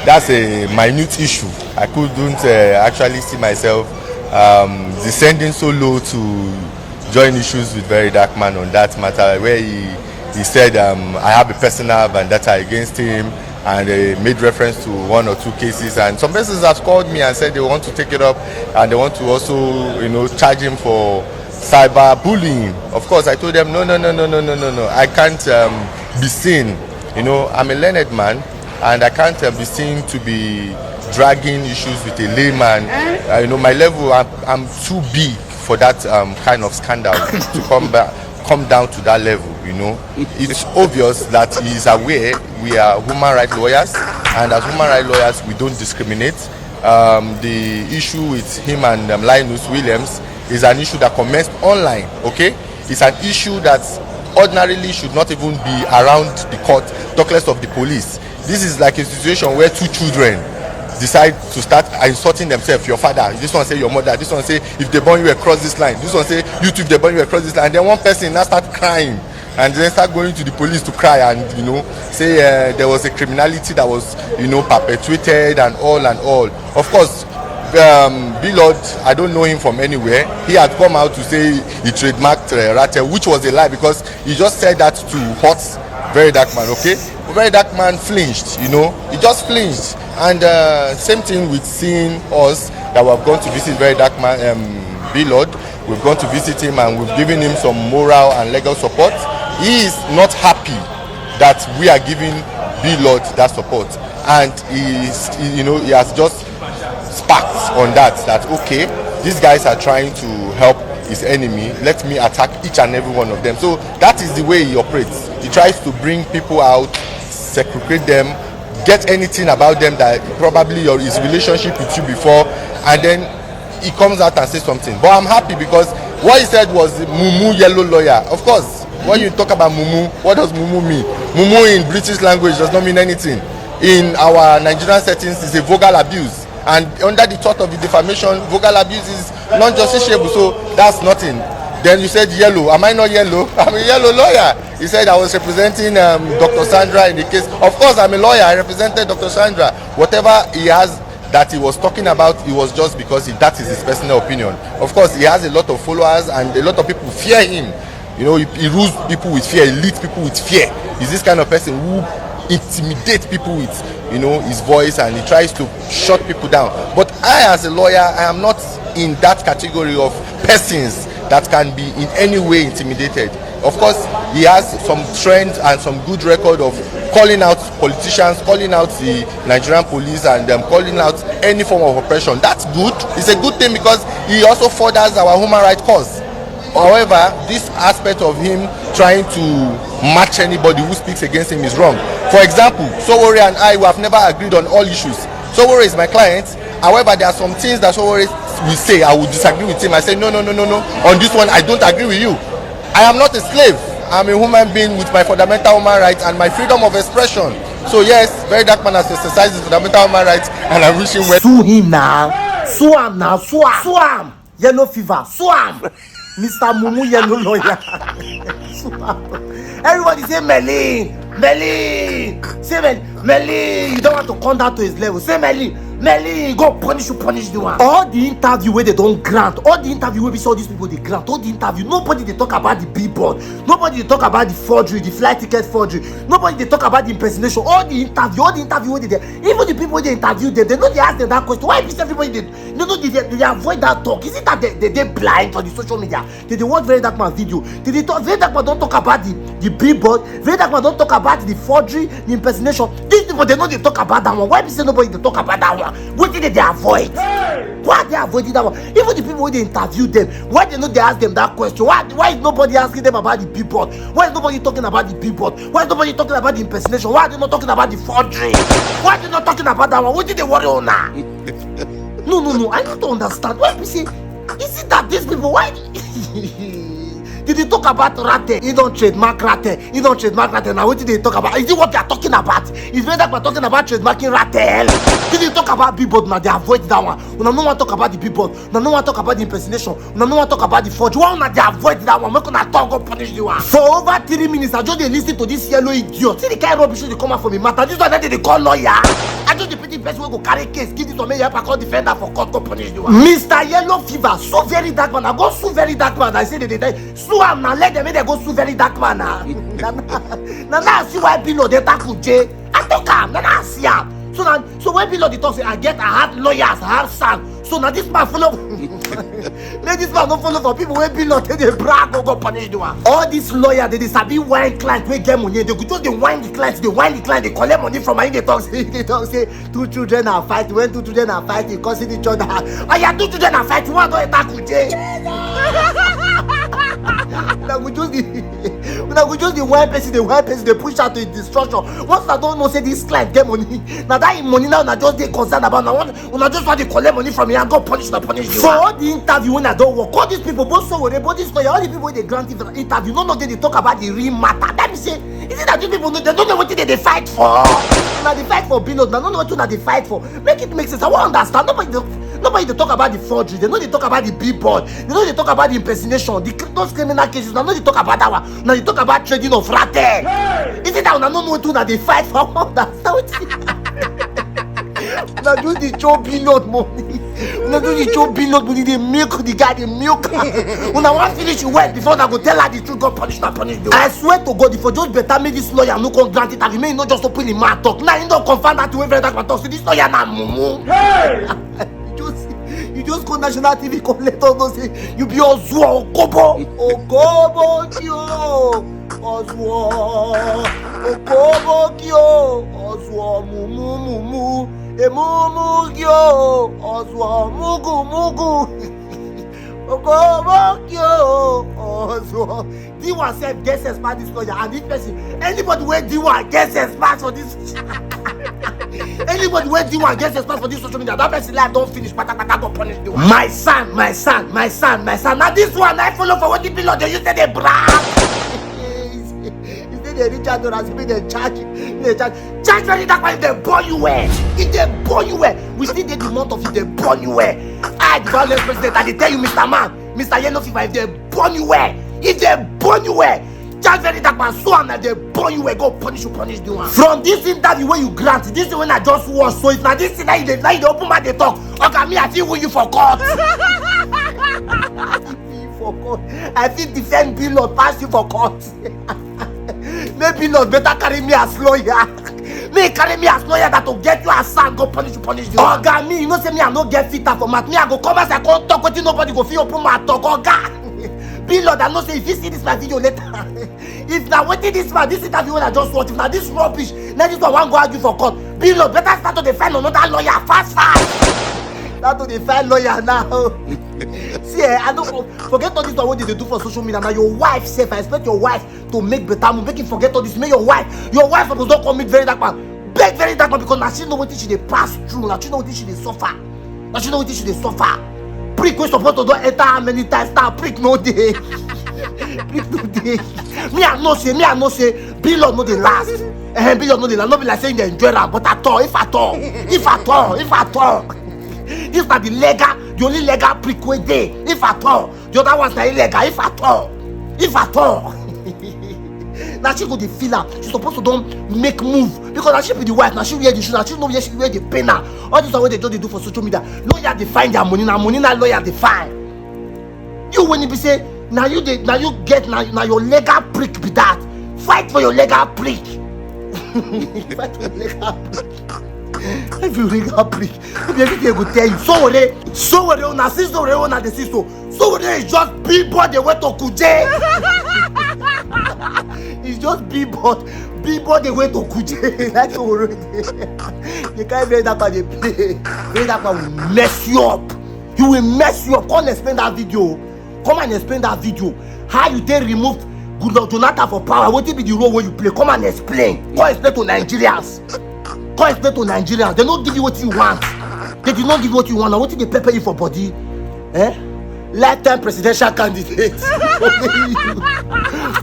that's a minute issue. I couldn't actually see myself descending so low to join issues with Very Dark Man on that matter, where he said I have a personal vendetta against him, and made reference to one or two cases, and some persons have called me and said they want to take it up, and they want to also charge him for cyber bullying. Of course, I told them no. I can't be seen. I'm a learned man, and I can't be seen to be dragging issues with a layman. My level, I'm too big for that kind of scandal to come down to that level. It's obvious that he is aware we are human rights lawyers, and as human rights lawyers we don't discriminate. The issue with him and Linus Williams is an issue that commenced online. Okay, it's an issue that ordinarily should not even be around the court, talk less of the police. This is like a situation where two children decide to start insulting themselves. Your father, this one say your mother, this one say if they born you across this line, this one say you too if they born you across this line, and then one person now start crying and then start going to the police to cry and say there was a criminality that was perpetuated and all. Of course, Blord, I don't know him from anywhere. He had come out to say he trademarked Rattle, which was a lie, because he just said that to hurt Very Dark Man. Okay, Very Dark Man flinched. He just flinched. And same thing with seeing us that we have gone to visit Very Dark Man, Blord. We've gone to visit him and we've given him some moral and legal support. He is not happy that we are giving Blord that support, and he has just sparked on that okay, these guys are trying to help his enemy, let me attack each and every one of them. So that is the way he operates. He tries to bring people out, segregate them, get anything about them that probably his relationship with you before, and then he comes out and says something. But I'm happy because what he said was mumu yellow lawyer. Of course, when you talk about mumu, what does mumu mean? Mumu in British language does not mean anything. In our Nigerian settings, it's a vulgar abuse, and under the thought of the defamation, vulgar abuse is non-justiciable, so that's nothing. Then you said yellow. Am I not yellow? I'm a yellow lawyer. He said I was representing Dr. Sandra in the case. Of course, I'm a lawyer. I represented Dr. Sandra. Whatever he has that he was talking about, it was just because that is his personal opinion. Of course, he has a lot of followers and a lot of people fear him. He rules people with fear, he leads people with fear. He's this kind of person who intimidates people with his voice, and he tries to shut people down. But I, as a lawyer, I am not in that category of persons that can be in any way intimidated. Of course, he has some trends and some good record of calling out politicians, calling out the Nigerian police, and calling out any form of oppression. That's good. It's a good thing because he also furthers our human rights cause. However, this aspect of him trying to match anybody who speaks against him is wrong. For example, Sowore and I have never agreed on all issues. Sowore is my client. However, there are some things that Sowore will say I will disagree with him. I say no. On this one, I don't agree with you. I am not a slave. I'm a human being with my fundamental human rights and my freedom of expression. So yes, Very Dark Man has exercised his fundamental human rights, and I wish him well. Sue him now. Sue him now. Sue him. Yellow fever. Sue him. Mr. Mumu Yellow Lawyer. Everybody say Melin. Say Melin. You don't want to come down to his level. Say Melin, go punish the one. All the interview where they don't grant, all the interview where we saw these people they grant, all the interview, nobody they talk about the billboard, nobody they talk about the forgery, the flight ticket forgery, nobody they talk about the impersonation. All the interview where they even the people they interview them, they know they ask them that question. Why is everybody they avoid that talk? Is it that they blind on the social media? They watch Very Dark Man video? They talk Very Dark Man don't talk about the billboard? Very Dark Man don't talk about the forgery, the impersonation? These people they know they talk about that one. Why is nobody they talk about that one? What did they avoid? Why they avoiding that one? Even the people when they interview them, why they know they ask them that question? Why is nobody asking them about the billboard? Why is nobody talking about the billboard? Why is nobody talking about the impersonation? Why are they not talking about the forgery? Why are they not talking about that one? What did they worry on now? No. I don't understand. Why we say, is it that these people, why? Did he talk about rate? He don't trademark rate. He don't trademark rate. Now what did they talk about? Is it what they are talking about? Is it that we're talking about trademarking rate? Did he talk about billboard? Now they avoid that one. When no one talk about the billboard, when no one talk about the impersonation, when no one talk about the forge. One now they avoid that one. We're gonna talk go punish the one. For over 3 minutes, I just listen to this yellow idiot. See the kind of rubbish they come out from me matter. This one that they call lawyer. I just the pretty person will go carry case. Give this one me help I call defender for court go punish the one. Mr. Yellow Fever, so very dark man. I go sue very dark man. I say they die. Sue am now. Let them make they go sue very dark man now. Now see why below they tackle J. I talk am. Now see am. So when below the talk say I have lawyers, I have son. So now this man follow. Let this man don't follow for people where below they brag go punish the one. All these lawyers they sabi wine client wey get money. They go just they whine the client, they collect money from my. They talk say 2 children are fighting. When 2 children are fighting, causing each other. Oh yeah, 2 children are fighting. One don't tackle J. Now we just the one person, they push out to destruction. Once I don't know, say this client get money. Now that money now, I just they concerned about now. When I just want to collect money from me and go punish you. For all the interview when I don't work, all these people, both so both this lawyer, all the people they grant interview, no, they talk about the real matter. That means say, is it that these people they don't know what they fight for? Now they fight for billions. Now don't know what they fight for. Make it make sense. I won't understand. Nobody they talk about the forgery. They know they talk about the billboard. They know they talk about the impersonation. Those criminal cases. Now they talk about that one. Now they talk about trading of rate. Hey! Is it that I don't know what they fight for? Now do the Joe billion money. Now do the Joe billion money. They milk the guy. They milk. When I want finish your work before I go tell her the truth, God punish the one. I swear to God, if you just better make this lawyer no come grant it, I remain not just open the mouth talk. Now you don't confirm that to every that man talk. So this lawyer now mumu. Hey! You just go national TV come let us know say you be Ozuo Okobo kyo Ozuo Okobo kyo Ozuo mumu emumu kyo Ozuo mugu Okobo kyo Ozuo. D1 self gets expert this lawyer and this person. Anybody where D1 gets expert for this. Anybody where D1 gets expert for this social media, that person life don't finish. Pata don't punish the one. My son. Now this one I follow for what the below they use they brag. They reach out to us, they charge very that way, they burn you where. If they burn you where, we still get the month of it, they burn you where. I, the violence president, I tell you, Mr. Man, Mr. Yellow Fever, if they burn you where, if they burn you where, charge very that man, so and they burn you where, go punish the one. From this interview where you grant, this is when I just watch, so it's not this thing that you open my they talk. Okay, me, I feel when you forgot. I feel defend Blord pass you for court. Maybe Blord better carry me as lawyer. Me carry me as lawyer that to get you as son go punish you. Oga me, you know say me I no get fitter for math. Me I go come as I can't talk with nobody go feel open my talk. Oga, Blord I know say if you see this my video later, if now waiting this man this interview when I just watch, if now this rubbish, now this one go argue for court. Blord better start to defend another lawyer fast. That to defend lawyer now. See, I don't forget all this what they do for social media. Now your wife safe. I expect your wife to make better move. Make him forget all this. Make your wife supposed to commit very dark man. Beg very dark man because now she know what she they pass through. Now she know what she they suffer. Now she know what she they suffer. Prick we supposed to do enter how many times now. Prick no day. Prick no day. Me I know say. Blord no the last. Blord no the last. Not be like saying they enjoy that, but at all. If at all. This are the only legal prick wey dey. If at all, the other ones are illegal. If at all. Now she go the feel am. She supposed to don't make move because now she be the wife. Now she wear the shoes. Now she know where she wear the pen now. All this are what they do for social media. Lawyer define their money. Now money now lawyer define. You when you be say now you get now your legal prick be that. Fight for your legal prick. Fight for your legal prick. If you ring up prick, everything they will tell you. So una see so una the see so is just billboard they went to Kuje. It's just billboard they went to Kuje. That's all. You can't make that they play. That will mess you up. You will mess you up. Come and explain that video. How you then removed Goodluck Jonathan for power. What will be the role where you play? Come and explain. Come explain to Nigerians. They don't give you what you want. They did not give you what you want. Now what did they pepper you for body? lifetime presidential candidate.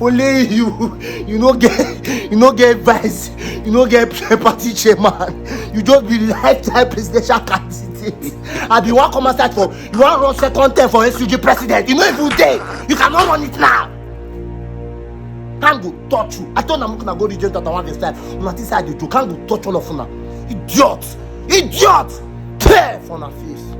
Only you. You no get vice. You no get party chairman. You just be lifetime presidential candidate. I be one come outside for you want run second term for SUG president. You know if you dey, you cannot run it now. Can't go touch you. I told am make una go region that I want this time. Una think say I dey joke. Can't go touch all of una. Idiot. Tear for una face.